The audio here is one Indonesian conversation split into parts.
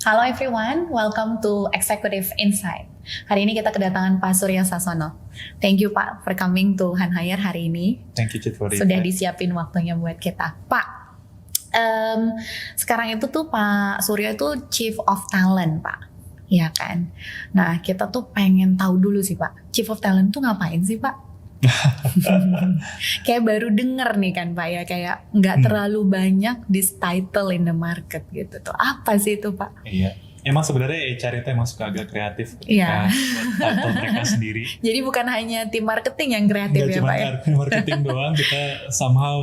Halo everyone, welcome to Executive Insight. Hari ini kita kedatangan Pak Surya Sasono. Thank you Pak for coming to Han Hire hari ini. Thank you Cid for Sudah disiapin waktunya buat kita. Pak, sekarang itu tuh Pak Surya itu Chief of Talent Pak. Iya kan? Nah kita tuh pengen tahu dulu sih Pak, Chief of Talent tuh ngapain sih Pak? Kayak baru denger nih kan Pak ya, kayak nggak terlalu banyak this title in the market gitu tuh. Apa sih itu Pak? Iya, emang sebenarnya HR itu emang suka agak kreatif ketika buat title mereka sendiri. Jadi bukan hanya tim marketing yang kreatif Nggak ya cuma Pak ya? marketing doang, kita somehow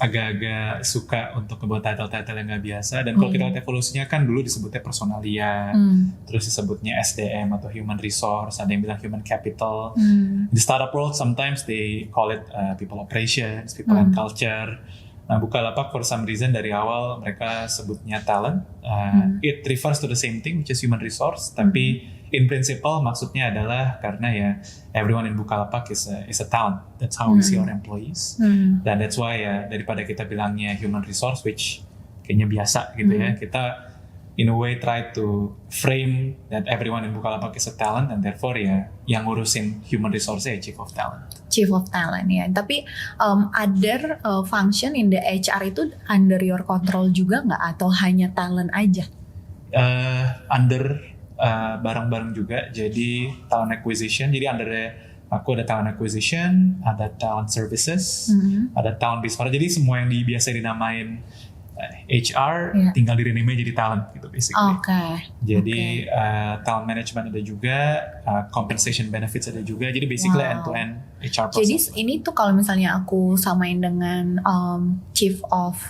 agak-agak suka untuk membuat title-title yang nggak biasa. Dan kalau kita lihat evolusinya kan dulu disebutnya personalia, terus disebutnya SDM atau human resource, ada yang bilang human capital. Di startup world sometimes they call it people operations, people and culture. Nah, Bukalapak for some reason dari awal mereka sebutnya talent. It refers to the same thing, which is human resource. Tapi in principle maksudnya adalah karena ya everyone in Bukalapak is a talent. That's how we see our employees. Dan that's why ya daripada kita bilangnya human resource, which kayaknya biasa gitu ya, kita in a way try to frame that everyone in Bukalapak is a talent, and therefore ya yang ngurusin human resource ya Chief of Talent. Chief of Talent ya. Tapi other function in the HR itu under your control juga nggak atau hanya talent aja? Under barang-barang juga. Jadi talent acquisition. Jadi under aku ada talent acquisition, ada talent services, ada talent business. Jadi semua yang biasa dinamain HR tinggal di-rename jadi talent gitu basically. Jadi talent management ada juga, compensation benefits ada juga. Jadi basically end-to-end HR process. Jadi ini tuh kalau misalnya aku samain dengan Chief of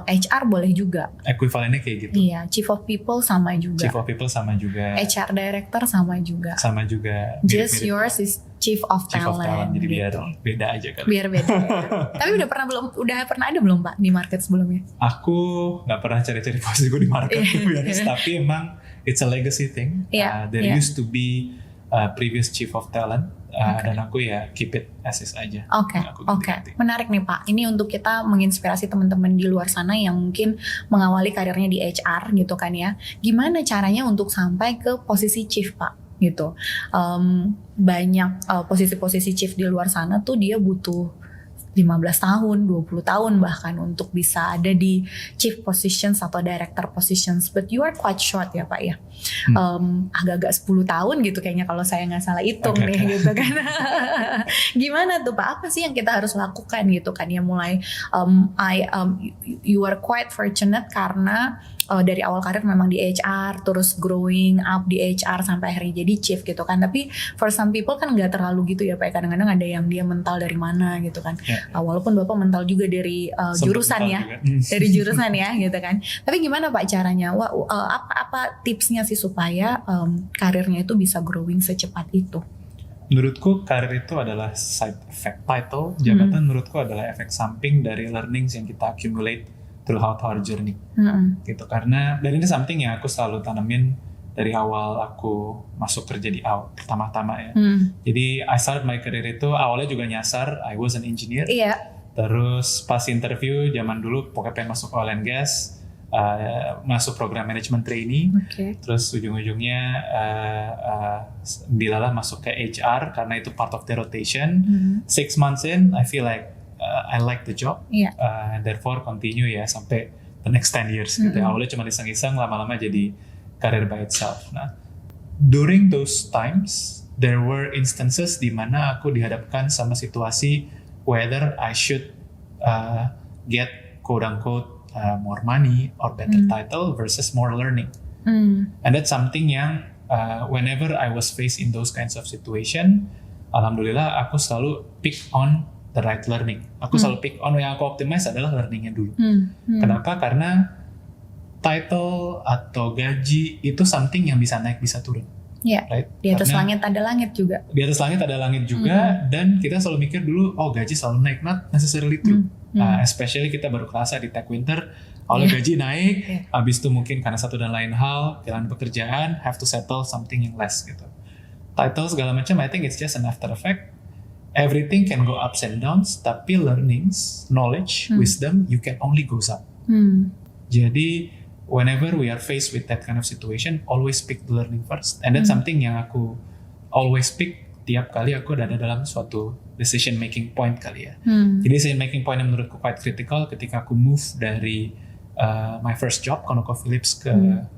HR boleh juga? Equivalennya kayak gitu. Iya, Chief of People sama juga. Chief of People sama juga. HR Director sama juga. Sama juga. Just yours is Chief of Talent. Jadi biar gitu. beda aja kan. Biar beda. Tapi udah pernah ada belum Pak di market sebelumnya? Aku nggak pernah cari-cari posisi gue di market tapi emang it's a legacy thing. There used to be previous Chief of Talent. Dan aku ya keep it as is aja. Oke. Menarik nih Pak. Ini untuk kita menginspirasi teman-teman di luar sana yang mungkin mengawali karirnya di HR gitu kan ya. Gimana caranya untuk sampai ke posisi chief Pak? Gitu. Banyak posisi-posisi chief di luar sana tuh dia butuh 15 tahun, 20 tahun bahkan untuk bisa ada di chief positions atau director positions. But you are quite short ya Pak ya. Agak-agak 10 tahun gitu kayaknya kalau saya nggak salah hitung nih gitu kan. Gimana tuh Pak? Apa sih yang kita harus lakukan gitu kan ya mulai you are quite fortunate karena dari awal karir memang di HR, terus growing up di HR sampai akhirnya jadi chief gitu kan. Tapi for some people kan nggak terlalu gitu ya Pak. Kadang-kadang ada yang dia mental dari mana gitu kan. Walaupun Bapak mental juga dari jurusan ya, dari jurusan ya gitu kan. Tapi gimana Pak caranya? Apa tipsnya sih supaya karirnya itu bisa growing secepat itu? Menurutku karir itu adalah side effect. Title, jabatan menurutku adalah efek samping dari learnings yang kita accumulate throughout our journey. Gitu. Karena dan ini something yang aku selalu tanemin dari awal aku masuk kerja di awal pertama-tama ya. Jadi I started my career itu awalnya juga nyasar, I was an engineer. Terus pas interview zaman dulu pokoknya pengen masuk oil and gas, masuk program management trainee. Terus ujung-ujungnya dilalah masuk ke HR karena itu part of the rotation. 6 months in, I feel like I like the job, and therefore continue ya sampai the next 10 years gitu. Awalnya cuma iseng-iseng, lama-lama jadi career by itself. Nah, during those times, there were instances di mana aku dihadapkan sama situasi whether I should get quote-unquote more money or better title versus more learning. And that's something yang whenever I was faced in those kinds of situation, alhamdulillah aku selalu pick on the right learning. Aku selalu pick on yang aku optimize adalah learningnya dulu. Kenapa? Karena title atau gaji itu something yang bisa naik bisa turun. Right? Di atas langit ada langit juga. Di atas langit ada langit juga, dan kita selalu mikir dulu, gaji selalu naik, not necessarily true. Especially kita baru kerasa di Tech Winter, gaji naik, habis itu mungkin karena satu dan lain hal, kehilangan pekerjaan, have to settle something yang less gitu. Title segala macam, I think it's just an after effect. Everything can go ups and downs, tapi learnings, knowledge, wisdom, you can only goes up. Jadi whenever we are faced with that kind of situation, always pick the learning first. And that's something yang aku always pick tiap kali aku ada dalam suatu decision making point kali ya. Jadi decision making point yang menurutku quite critical ketika aku move dari my first job ConocoPhillips ke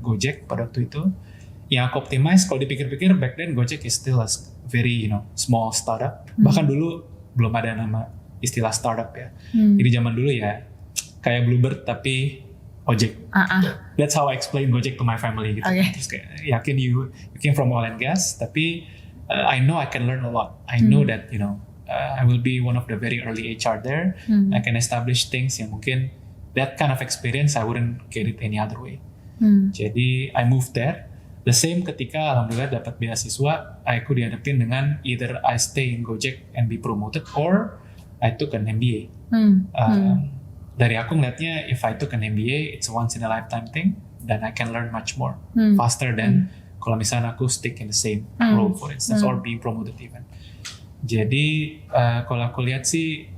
Gojek pada waktu itu. Yang aku optimize kalau dipikir-pikir back then Gojek is still a very small startup. Bahkan dulu belum ada nama istilah startup ya. Jadi zaman dulu ya kayak Bluebird tapi ojek. That's how I explain Gojek to my family gitu. Okay. Terus kayak yakin you came from oil and gas, tapi I know I can learn a lot. I know that I will be one of the very early HR there. I can establish things yang mungkin that kind of experience I wouldn't get it any other way. Jadi I moved there. The same ketika alhamdulillah dapat beasiswa, aku dihadapin dengan either I stay in Gojek and be promoted or I took an MBA. Dari aku ngeliatnya if I took an MBA it's a once in a lifetime thing, then I can learn much more faster than kalau misalnya aku stick in the same role for instance or being promoted even. Jadi kalau aku lihat sih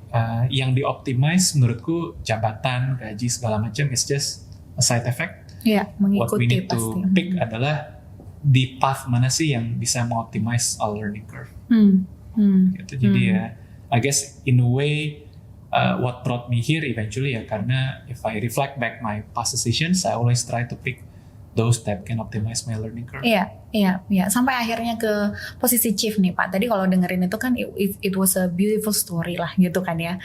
yang di-optimize menurutku jabatan, gaji segala macam is just a side effect. Iya, mengikuti. What we need pasti. to pick adalah di path mana sih yang bisa mengoptimize our learning curve. Gitu. Jadi ya I guess in a way what brought me here eventually ya karena if I reflect back my past decisions, I always try to pick those that can optimize my learning curve. Iya. Sampai akhirnya ke posisi chief nih Pak. Tadi kalau dengerin itu kan it was a beautiful story lah gitu kan ya.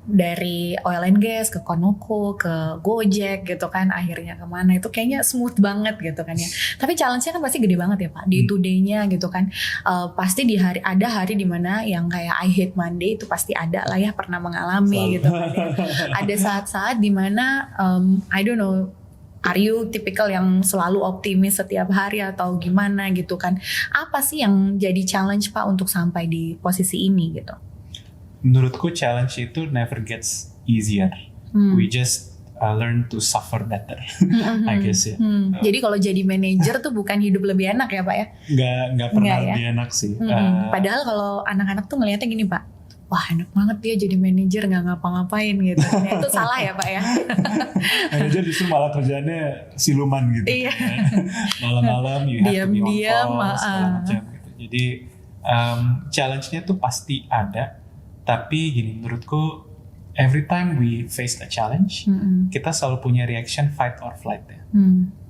Dari oil and gas ke Conoco, ke Gojek gitu kan. Akhirnya kemana itu kayaknya smooth banget gitu kan ya. Tapi challenge-nya kan pasti gede banget ya Pak. Di today-nya gitu kan. Pasti ada hari dimana yang kayak I hate Monday itu pasti ada lah ya. Pernah mengalami gitu kan ya. Ada saat-saat dimana I don't know, are you typical yang selalu optimis setiap hari atau gimana gitu kan? Apa sih yang jadi challenge Pak untuk sampai di posisi ini gitu? Menurutku challenge itu never gets easier. We just learn to suffer better, I guess ya. Jadi kalau jadi manajer tuh bukan hidup lebih enak ya Pak ya? Nggak pernah ya? lebih enak sih. Padahal kalau anak-anak tuh ngelihatnya gini Pak. Wah enak banget dia jadi manajer gak ngapa-ngapain gitu. Nah, itu salah ya Pak ya? Manajer justru malah kerjaannya siluman gitu. Iya. Malam-malam you have to be on Diam-diam, call segala macam gitu. Jadi challenge-nya tuh pasti ada. Tapi gini menurutku every time we face a challenge kita selalu punya reaction fight or flight ya.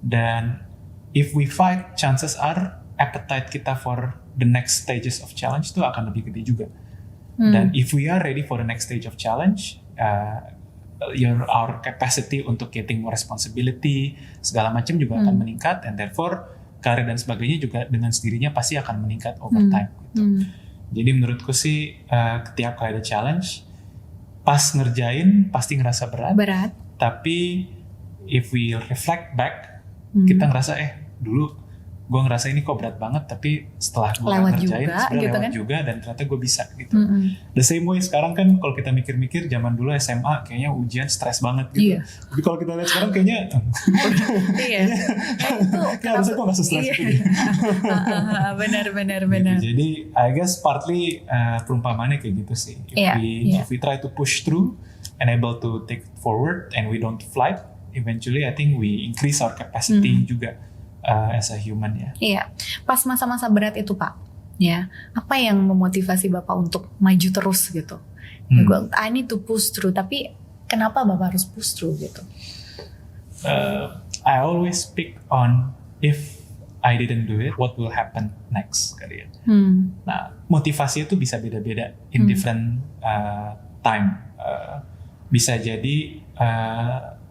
Dan if we fight chances are appetite kita for the next stages of challenge tuh akan lebih gede juga. Dan if we are ready for the next stage of challenge, our capacity untuk getting more responsibility segala macam juga akan meningkat, and therefore karir dan sebagainya juga dengan sendirinya pasti akan meningkat over time. Gitu. Jadi menurutku sih ketika ada challenge, pas ngerjain pasti ngerasa berat. Tapi if we reflect back, kita ngerasa dulu gue ngerasa ini kok berat banget, tapi setelah gue ngerjain sebenarnya lewat juga dan ternyata gue bisa gitu. The same way sekarang kan kalau kita mikir-mikir zaman dulu SMA kayaknya ujian stres banget gitu. Tapi kalau kita lihat sekarang kayaknya kayak harusnya gue gak se-stres gitu. Benar. Jadi I guess partly perumpamannya kayak gitu sih. If we try to push through and able to take forward and we don't flight, eventually I think we increase our capacity juga. As a human ya. Iya, pas masa-masa berat itu Pak, ya apa yang memotivasi Bapak untuk maju terus gitu? I need to push through, tapi kenapa Bapak harus push through gitu? I always pick on if I didn't do it, what will happen next kali ya. Nah, motivasi itu bisa beda-beda in different time. Bisa jadi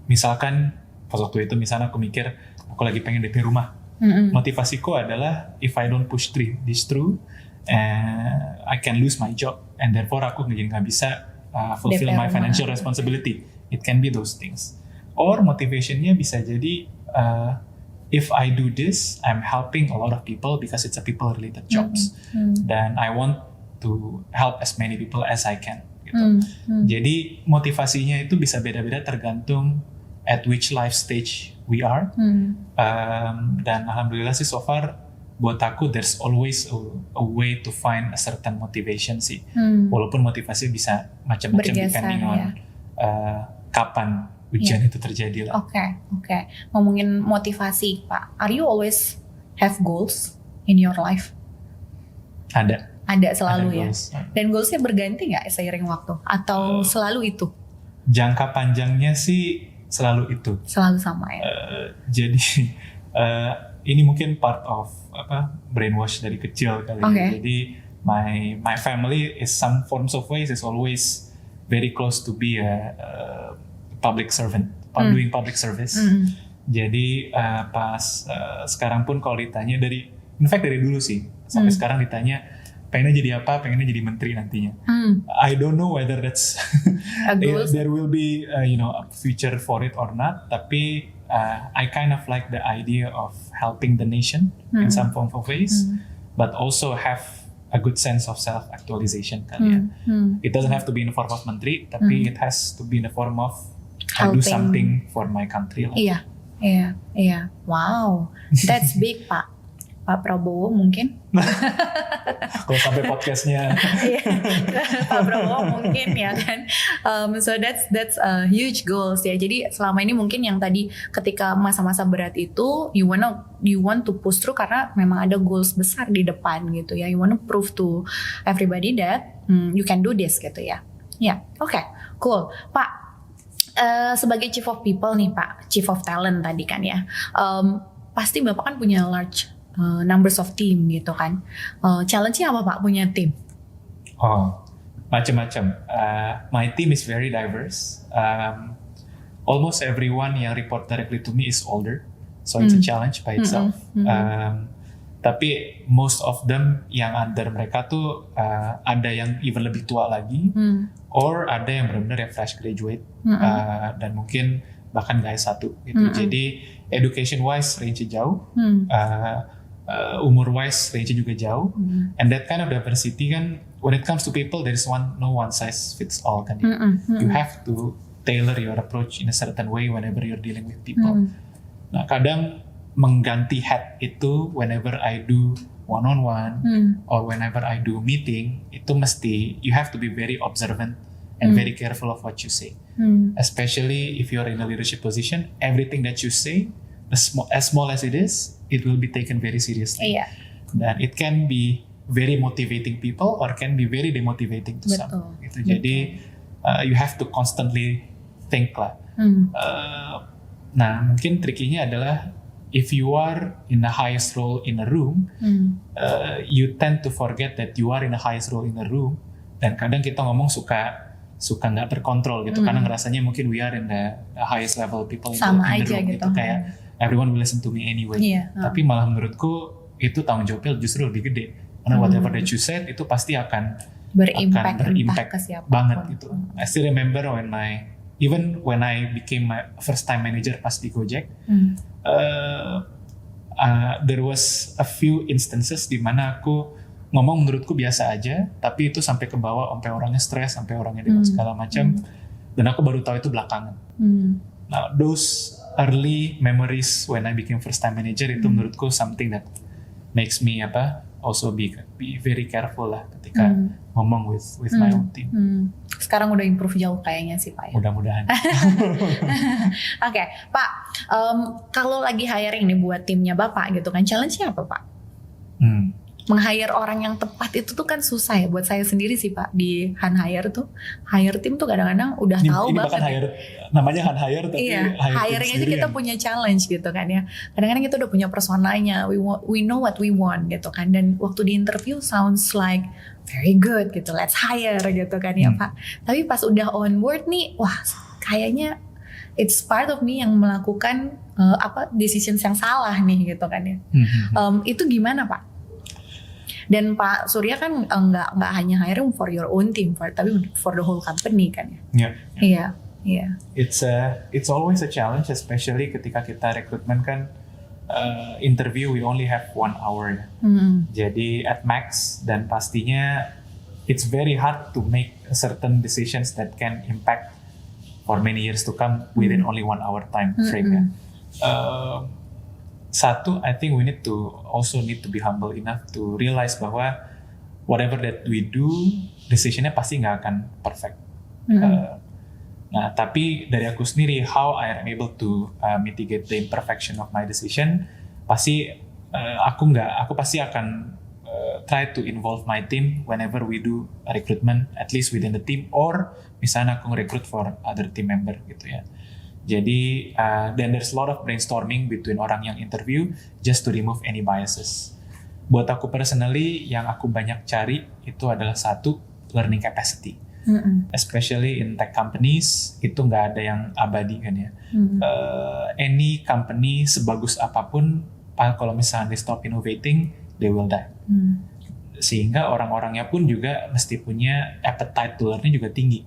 misalkan pas waktu itu misalnya aku mikir aku lagi pengen DP rumah. Motivasiku adalah if I don't push this through, I can lose my job and therefore aku jadi nggak bisa fulfill my financial responsibility. It can be those things. Or motivationnya bisa jadi if I do this, I'm helping a lot of people because it's a people-related jobs. Dan I want to help as many people as I can. Gitu. Jadi motivasinya itu bisa beda-beda tergantung at which life stage we are. Dan alhamdulillah sih so far buat aku there's always a way to find a certain motivation sih. Walaupun motivasi bisa macam-macam depending on kapan ujian itu terjadi lah. Oke. Ngomongin motivasi, Pak. Are you always have goals in your life? Ada selalu Ada ya. goals. Dan goalsnya berganti nggak seiring waktu? Atau selalu itu? Jangka panjangnya sih selalu itu. Selalu sama ya? Jadi ini mungkin part of brainwash dari kecil kali. Jadi my family is some forms of ways is always very close to be a public servant, doing public service. Jadi pas sekarang pun kalau ditanya dari dulu sih sampai sekarang ditanya pengennya jadi apa, pengennya jadi menteri nantinya. I don't know whether that's there will be a future for it or not. Tapi I kind of like the idea of helping the nation in some form of ways, but also have a good sense of self-actualization kali ya. It doesn't have to be in the form of menteri, tapi it has to be in the form of I do something for my country. Iya. Wow, that's big, Pak Prabowo mungkin. Kalau sampai podcastnya Pak Prabowo mungkin ya kan. So that's a huge goals ya. Jadi selama ini mungkin yang tadi ketika masa-masa berat itu you want to push through karena memang ada goals besar di depan gitu ya. You want to prove to everybody that you can do this gitu ya. Ya, oke, cool. Pak, sebagai chief of people nih Pak, chief of talent tadi kan ya. Pasti Bapak kan punya large numbers of team gitu kan. Challenge-nya apa Pak punya tim? Macam-macam. My team is very diverse. Almost everyone yang report directly to me is older, so it's a challenge by itself. Tapi most of them yang under mereka tuh ada yang even lebih tua lagi, or ada yang benar-benar yang fresh graduate, dan mungkin bahkan nggak S1 gitu. Jadi education wise range jauh. Umur wise range juga jauh, and that kind of diversity kan, when it comes to people there is no one size fits all kan. You have to tailor your approach in a certain way whenever you're dealing with people. Nah kadang mengganti hat itu whenever I do one-on-one or whenever I do meeting, itu mesti you have to be very observant and very careful of what you say, especially if you're in a leadership position. Everything that you say, as small as it is, it will be taken very seriously. Dan it can be very motivating people or can be very demotivating to some. Gitu. Jadi you have to constantly think lah. Nah mungkin trikinya adalah if you are in the highest role in a room, you tend to forget that you are in the highest role in a room. Dan kadang kita ngomong suka nggak terkontrol gitu, karena ngerasanya mungkin we are in the highest level people in the room gitu. Kayak everyone will listen to me anyway. Tapi malah menurutku itu tanggung jawabnya justru lebih gede. Karena whatever that you said itu pasti akan berimpact banget gitu. I still remember even when I became my first time manager pas di Gojek, there was a few instances di mana aku ngomong menurutku biasa aja, tapi itu sampai ke bawah, sampai orangnya stres, sampai orangnya demam segala macam, dan aku baru tahu itu belakangan. Nah, those early memories when I became first time manager itu menurutku something that makes me also be very careful lah ketika ngomong with my own team. Sekarang udah improve jauh kayaknya sih Pak ya. Mudah-mudahan. Oke, Pak, kalau lagi hiring nih buat timnya Bapak gitu kan, challenge-nya apa Pak? Meng-hire orang yang tepat itu tuh kan susah ya, buat saya sendiri sih Pak. Di Han Hire tuh, hire tim tuh kadang-kadang udah tahu ini banget. Hire, namanya Han Hire tapi hiring aja kita punya challenge gitu kan ya. Kadang-kadang kita udah punya personanya, we know what we want gitu kan. Dan waktu di interview sounds like very good gitu, let's hire gitu kan ya Pak. Tapi pas udah on board nih, wah kayaknya it's part of me yang melakukan decisions yang salah nih gitu kan ya. Itu gimana Pak? Dan Pak Surya kan nggak hanya hiring for your own team, tapi for the whole company kan ya. Iya. It's always a challenge, especially ketika kita rekrutmen kan, interview we only have 1 hour. Jadi at max, dan pastinya it's very hard to make certain decisions that can impact for many years to come within only 1 hour time frame. Satu, I think we need to be humble enough to realize bahwa whatever that we do, decisionnya pasti nggak akan perfect. Nah, tapi dari aku sendiri, how I am able to mitigate the imperfection of my decision, pasti aku pasti akan try to involve my team whenever we do a recruitment, at least within the team, or misalnya aku nge-recruit for other team member gitu ya. Jadi, then there's a lot of brainstorming between orang yang interview just to remove any biases. Buat aku personally, yang aku banyak cari itu adalah satu, learning capacity. Especially in tech companies, itu nggak ada yang abadi kan ya. Any company sebagus apapun, kalau misalnya they stop innovating, they will die. Sehingga orang-orangnya pun juga mesti punya appetite to learn-nya juga tinggi.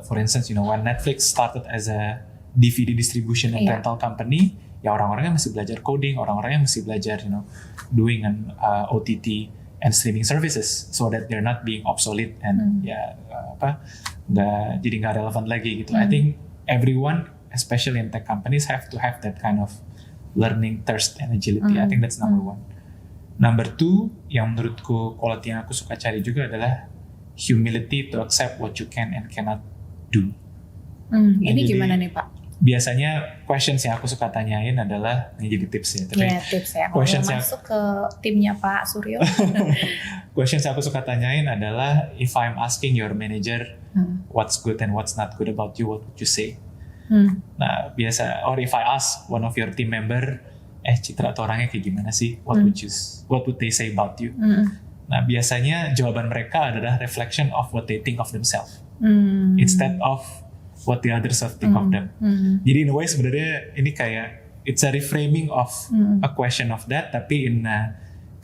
For instance, when Netflix started as a DVD distribution and rental company, ya orang-orangnya mesti belajar coding, orang-orangnya mesti belajar doing an OTT and streaming services, so that they're not being obsolete and nggak relevan lagi gitu. I think everyone, especially in tech companies, have to have that kind of learning thirst and agility. I think that's number one. Number two, yang menurutku quality yang aku suka cari juga adalah humility to accept what you can and cannot do. Ini gimana nih Pak? Biasanya questions yang aku suka tanyain adalah, ini jadi tips ya. Tapi tips ya. Questions yang masuk ke timnya Pak Suryo. Questions yang aku suka tanyain adalah, if I'm asking your manager what's good and what's not good about you, what would you say? Nah, or if I ask one of your team member, Citra atau orangnya kayak gimana sih? What would they say about you? Nah, biasanya jawaban mereka adalah reflection of what they think of themselves, instead of what the others think of them. Jadi in a way sebenarnya ini kayak it's a reframing of a question of that, tapi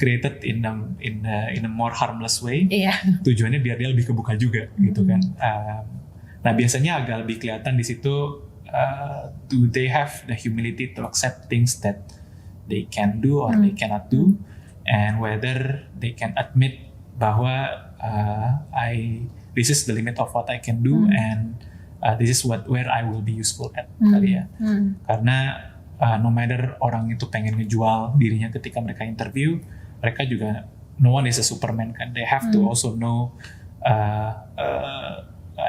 created in a more harmless way. Tujuannya biar dia lebih kebuka juga gitu kan. Nah, biasanya agak lebih kelihatan di situ, do they have the humility to accept things that they can do or they cannot do, and whether they can admit bahwa this is the limit of what I can do, and this is where I will be useful at kali ya. Karena no matter orang itu pengen ngejual dirinya ketika mereka interview, mereka juga, no one is a Superman kan. They have to also know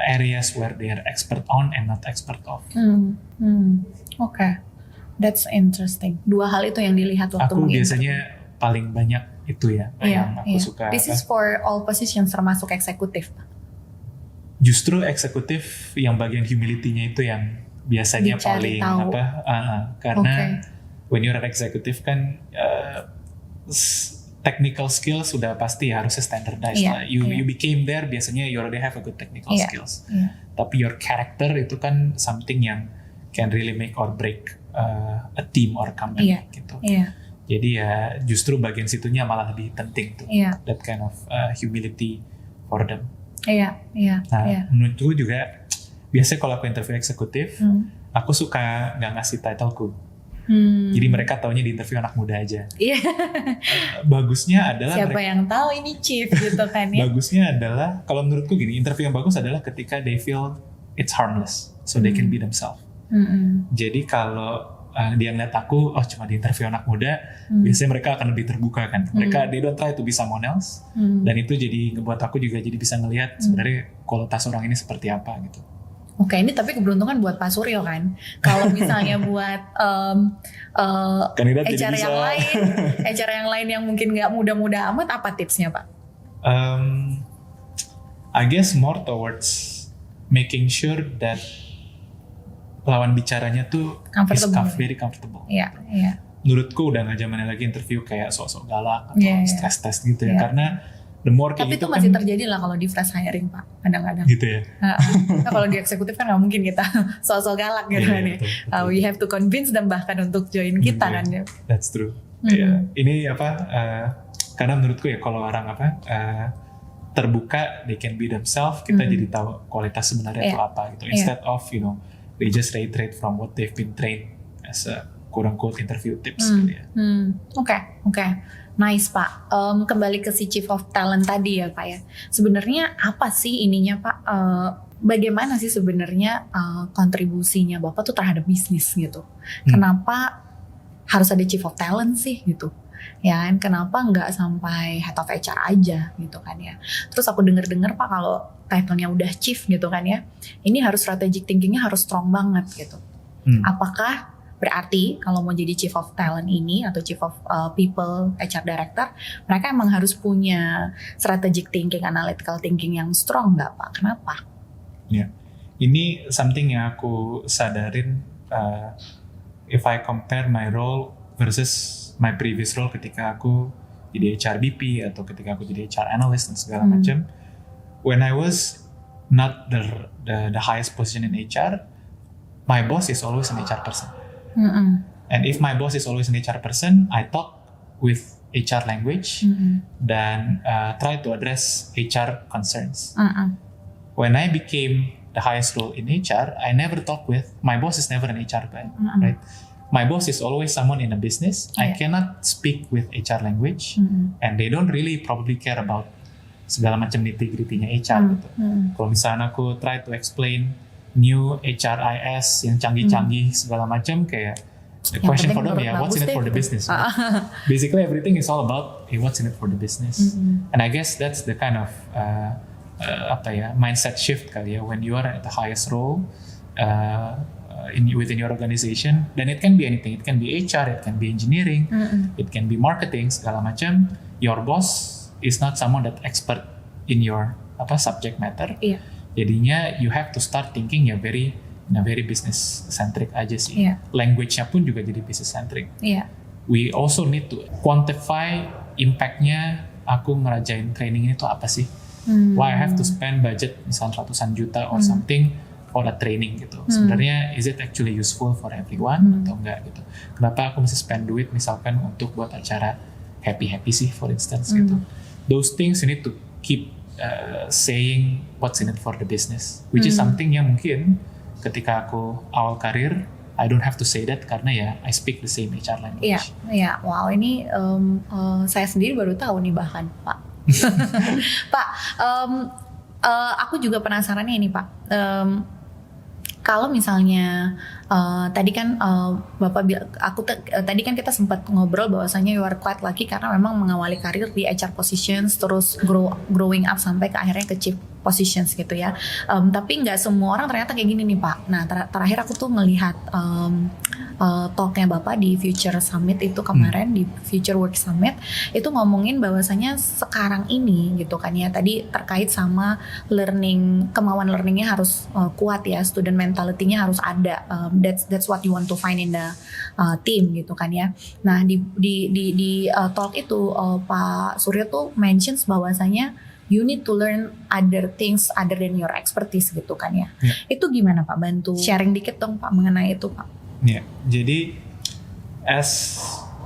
areas where they are expert on and not expert of. Okay. That's interesting. Dua hal itu yang dilihat waktu aku biasanya paling banyak itu ya, yang aku suka. This is for all positions termasuk eksekutif. Justru eksekutif yang bagian humility-nya itu yang biasanya dicari paling tahu. Karena when you're an executive kan technical skills sudah pasti harusnya standardized lah. You became there, biasanya you already have a good technical skills. Tapi your character itu kan something yang can really make or break a team or company gitu. Jadi ya justru bagian situnya malah lebih penting tuh. That kind of humility for them. Nah, menurutku juga biasanya kalau aku interview eksekutif, aku suka nggak ngasih titleku. Jadi mereka taunya di interview anak muda aja. Bagusnya adalah siapa yang tahu ini chief gitu kan ya. Bagusnya adalah, kalau menurutku gini, interview yang bagus adalah ketika they feel it's harmless, so they can be themselves. Jadi kalau dia ngeliat aku, cuma di interview anak muda, biasanya mereka akan lebih terbuka kan. Mereka they don't try to be someone else, dan itu jadi ngebuat aku juga jadi bisa ngelihat sebenarnya kualitas orang ini seperti apa gitu. Oke, ini tapi keberuntungan buat Pak Suryo kan. Kalau misalnya buat HR yang lain, HR yang lain yang mungkin nggak muda-muda amat, apa tipsnya Pak? I guess more towards making sure that lawan bicaranya tuh very comfortable. Menurutku udah nggak zamannya lagi interview kayak sok-sok galak atau stress test gitu ya. Karena the more kayak tapi gitu itu masih kan, terjadi lah kalau di fresh hiring Pak, kadang-kadang. Gitu ya. Nah, kalau di eksekutif kan nggak mungkin kita sok-sok galak gitu kan ya. We have to convince them bahkan untuk join kita kan ya. That's true. Ini karena menurutku ya kalau orang terbuka, they can be themselves, kita jadi tahu kualitas sebenarnya itu apa gitu. Instead of they just reiterate from what they've been trained as a quote-unquote interview tips gitu ya. Oke. Nice Pak. Kembali ke si Chief of Talent tadi ya Pak ya. Sebenarnya apa sih ininya Pak? Bagaimana sih sebenarnya kontribusinya Bapak tuh terhadap bisnis gitu? Kenapa harus ada Chief of Talent sih gitu? Ya kan, kenapa nggak sampai Head of HR aja gitu kan ya? Terus aku dengar Pak kalau title-nya udah chief gitu kan ya, ini harus strategic thinkingnya harus strong banget gitu. Apakah berarti kalau mau jadi chief of talent ini atau chief of people HR director, mereka emang harus punya strategic thinking, analytical thinking yang strong nggak Pak? Kenapa? Ya, ini something yang aku sadarin if I compare my role versus my previous role ketika aku jadi HRBP atau ketika aku jadi HR analyst dan segala macam. When I was not the highest position in HR, my boss is always an HR person. And if my boss is always an HR person, I talk with HR language dan try to address HR concerns. When I became the highest role in HR, I never talk with, my boss is never an HR guy, right? My boss is always someone in a business. I cannot speak with HR language, and they don't really probably care about segala macam nitty-gritty-nya HR gitu. Kalau misalnya aku try to explain new HRIS yang canggih-canggih segala macam, kayak the question for them ya, what's in it for the business? Right? Basically everything is all about what's in it for the business. And I guess that's the kind of mindset shift kali ya, when you are at the highest role within your organization. Dan it can be anything, it can be HR, it can be engineering, it can be marketing, segala macam. Your boss is not someone that expert in your subject matter. Jadinya you have to start thinking very business centric aja sih. Language-nya pun juga jadi business centric. We also need to quantify impact-nya aku ngerajain training ini tuh apa sih? Why I have to spend budget misalnya ratusan juta or something for a training gitu. Sebenarnya is it actually useful for everyone atau enggak gitu? Kenapa aku mesti spend duit misalkan untuk buat acara happy sih, for instance gitu. Those things you need to keep saying what's in it for the business, which is something yang mungkin ketika aku awal karir I don't have to say that karena ya I speak the same HR language. Wow, ini saya sendiri baru tahu nih bahkan Pak. Pak, aku juga penasarannya ini Pak. Kalau misalnya tadi kan Bapak bilang, tadi kan kita sempat ngobrol bahwasanya you are quite lucky karena memang mengawali karir di HR positions, terus growing up sampai ke akhirnya ke chief positions gitu ya. Tapi nggak semua orang ternyata kayak gini nih Pak. Nah terakhir aku tuh melihat talknya Bapak di Future Summit itu kemarin, di Future Work Summit itu ngomongin bahwasanya sekarang ini gitu kan ya, tadi terkait sama kemauan learningnya harus kuat ya, student mentality-nya harus ada. That's what you want to find in the team gitu kan ya. Nah di talk itu Pak Suryo tuh mentions bahwasanya you need to learn other things other than your expertise gitu kan ya. Itu gimana Pak? Bantu sharing dikit dong Pak mengenai itu Pak. Jadi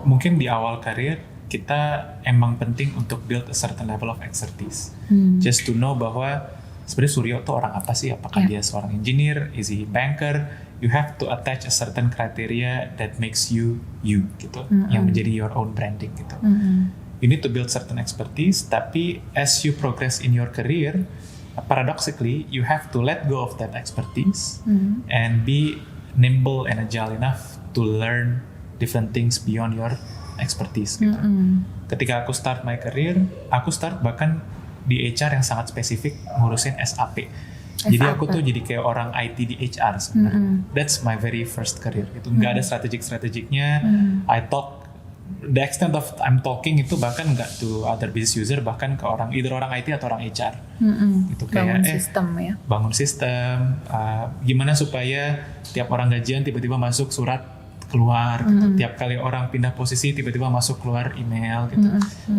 mungkin di awal karir kita emang penting untuk build a certain level of expertise. Just to know bahwa sebenarnya Suryo tuh orang apa sih? Apakah dia seorang engineer? Is he banker? You have to attach a certain criteria that makes you gitu, yang menjadi your own branding gitu. You need to build certain expertise, tapi as you progress in your career, paradoxically, you have to let go of that expertise and be nimble and agile enough to learn different things beyond your expertise gitu. Ketika aku start my career, aku start bahkan di HR yang sangat spesifik ngurusin SAP. Jadi aku tuh jadi kayak orang IT di HR sebenarnya. That's my very first career gitu. Nggak ada strategiknya. I talk, the extent of I'm talking itu bahkan nggak to other business user, bahkan ke either orang IT atau orang HR. Gitu kayak bangun sistem, gimana supaya tiap orang gajian tiba-tiba masuk surat keluar gitu. Tiap kali orang pindah posisi tiba-tiba masuk keluar email gitu.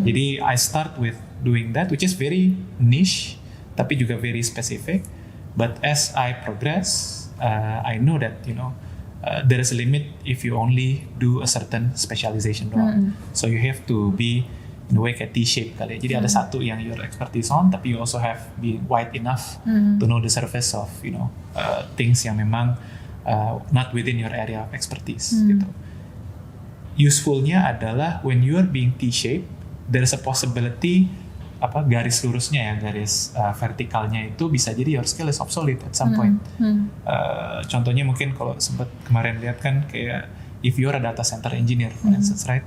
Jadi I start with doing that, which is very niche tapi juga very specific. But as I progress, I know that there is a limit if you only do a certain specialization doang. So you have to be in a way kayak T-shape kali ya. Jadi ada satu yang your expertise on, tapi you also have be wide enough to know the surface of things yang memang not within your area of expertise gitu. Usefulnya adalah when you are being T-shape, there is a possibility garis lurusnya ya, garis vertikalnya itu bisa jadi your skill is obsolete at some point. Contohnya mungkin kalau sempat kemarin lihat kan kayak if you're a data center engineer for instance, right?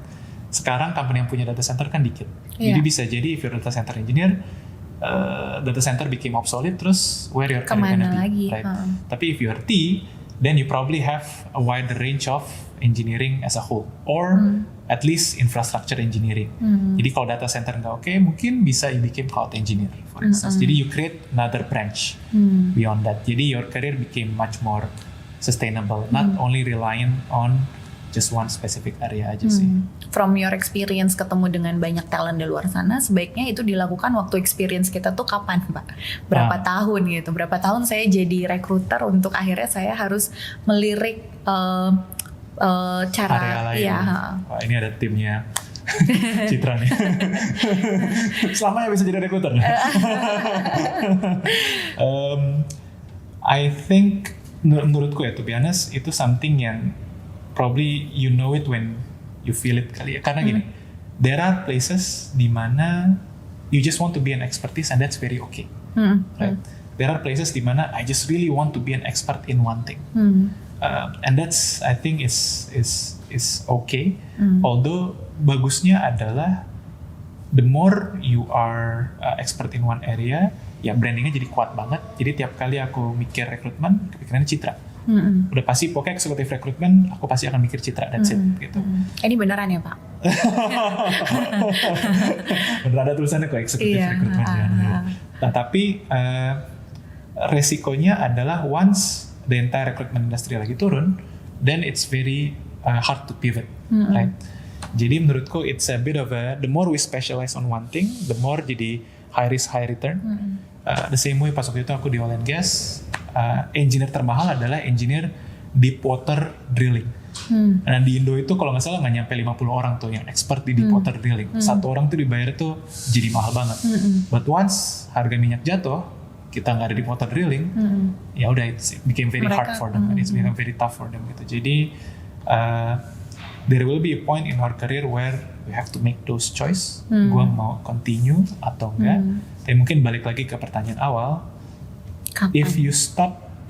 Sekarang company yang punya data center kan dikit. Jadi bisa jadi if you're a data center engineer, data center became obsolete, terus where your career Kemana gonna lagi? be, right? Tapi if you're T, then you probably have a wider range of engineering as a whole, or at least infrastructure engineering. Jadi kalau data center nggak oke, mungkin bisa you become cloud engineer, for instance. Jadi you create another branch beyond that. Jadi your career became much more sustainable, not only relying on just one specific area aja sih. From your experience ketemu dengan banyak talent di luar sana, sebaiknya itu dilakukan waktu experience kita tuh kapan, Pak? Berapa tahun gitu? Berapa tahun saya jadi recruiter untuk akhirnya saya harus melirik cara Area lain. ya. Wah, ini ada timnya Citra nih. Selamanya bisa jadi recruiter. I think menurutku ya, to be honest, itu something yang probably you know it when you feel it kali ya. Karena gini, there are places di mana you just want to be an expertise and that's very okay. Right? There are places di mana I just really want to be an expert in one thing. And that's, I think, is okay. Although bagusnya adalah the more you are expert in one area, ya brandingnya jadi kuat banget. Jadi tiap kali aku mikir rekrutmen, kepikirannya Citra. Udah pasti pokoknya eksekutif rekrutmen, aku pasti akan mikir Citra, that's it gitu. Ini beneran ya, Pak? Bener ada tulisannya kok eksekutif rekrutmen. Nah tapi resikonya adalah once the entire recruitment industry lagi turun, then it's very hard to pivot, right? Jadi menurutku it's a bit of the more we specialize on one thing, the more jadi high risk high return. The same way pas waktu itu aku di oil and gas, engineer termahal adalah engineer deep water drilling. Nah di Indo itu kalau nggak salah nggak nyampe 50 orang tuh yang expert di deep water drilling. Satu orang tuh dibayar tuh jadi mahal banget. But once harga minyak jatuh, kita nggak ada deep water drilling, ya udah it became very hard for them, and it's become very tough for them gitu. Jadi there will be a point in our career where we have to make those choice. Gua mau continue atau enggak. Tapi mungkin balik lagi ke pertanyaan awal. Kapan?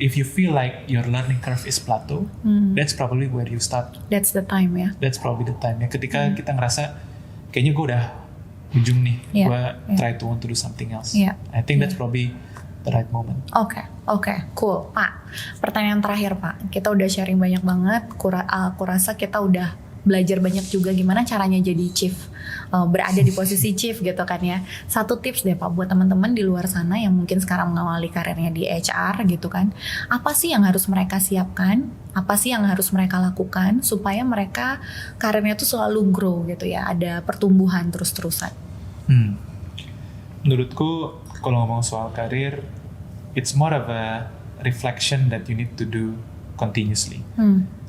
If you feel like your learning curve is plateau, that's probably where you start. That's the time ya. That's probably the time ya. Ketika kita ngerasa kayaknya gue udah ujung nih, gue try to want to do something else. I think that's probably the right moment. Oke, cool, Pak. Pertanyaan terakhir, Pak. Kita udah sharing banyak banget. Aku rasa kita udah belajar banyak juga gimana caranya jadi chief, berada di posisi chief gitu kan ya. Satu tips deh, Pak, buat teman-teman di luar sana yang mungkin sekarang mengawali karirnya di HR gitu kan. Apa sih yang harus mereka siapkan? Apa sih yang harus mereka lakukan supaya mereka karirnya tuh selalu grow gitu ya, ada pertumbuhan terus-terusan? Menurutku kalau ngomong soal karir, it's more of a reflection that you need to do continuously.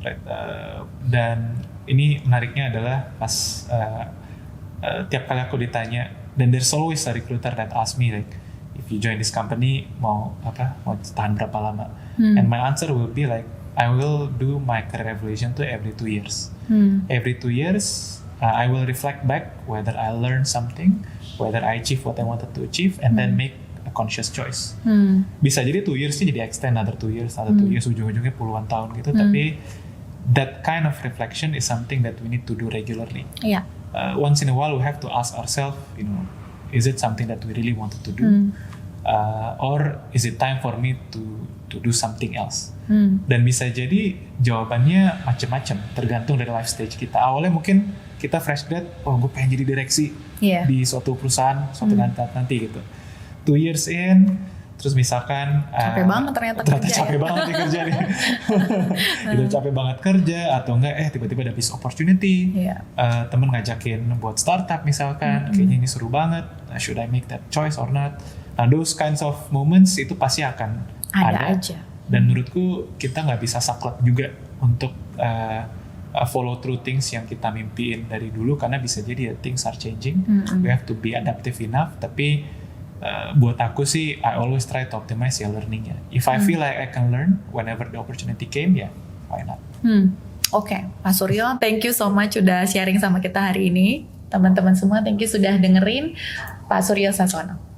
Right? Dan ini menariknya adalah pas tiap kali aku ditanya, dan there's always a recruiter that ask me like, if you join this company mau tahan berapa lama? And my answer will be like, I will do my career evaluation to every 2 years. Every 2 years, I will reflect back whether I learned something, whether I achieve what I wanted to achieve, and then make a conscious choice. Bisa jadi 2 years jadi extend another 2 years, ujung-ujungnya puluhan tahun gitu. Tapi that kind of reflection is something that we need to do regularly. Once in a while, we have to ask ourselves, is it something that we really wanted to do, or is it time for me to do something else? Dan bisa jadi jawabannya macam-macam, tergantung dari life stage kita. Awalnya mungkin kita fresh grad, gue pengen jadi direksi di suatu perusahaan, suatu nanti gitu. 2 years in, terus misalkan capek banget ternyata kerja capek banget nih kerja nih. Gitu, capek banget kerja atau enggak tiba-tiba ada business opportunity, temen ngajakin buat startup misalkan, kayaknya ini seru banget, should I make that choice or not? Nah those kinds of moments itu pasti akan ada aja. Dan menurutku kita nggak bisa saklek juga untuk follow through things yang kita mimpiin dari dulu, karena bisa jadi things are changing. We have to be adaptive enough. Tapi buat aku sih, I always try to optimize ya learningnya. If I feel like I can learn whenever the opportunity came, ya why not? Oke, Pak Suryo, thank you so much udah sharing sama kita hari ini. Teman-teman semua, thank you sudah dengerin Pak Suryo Sassono.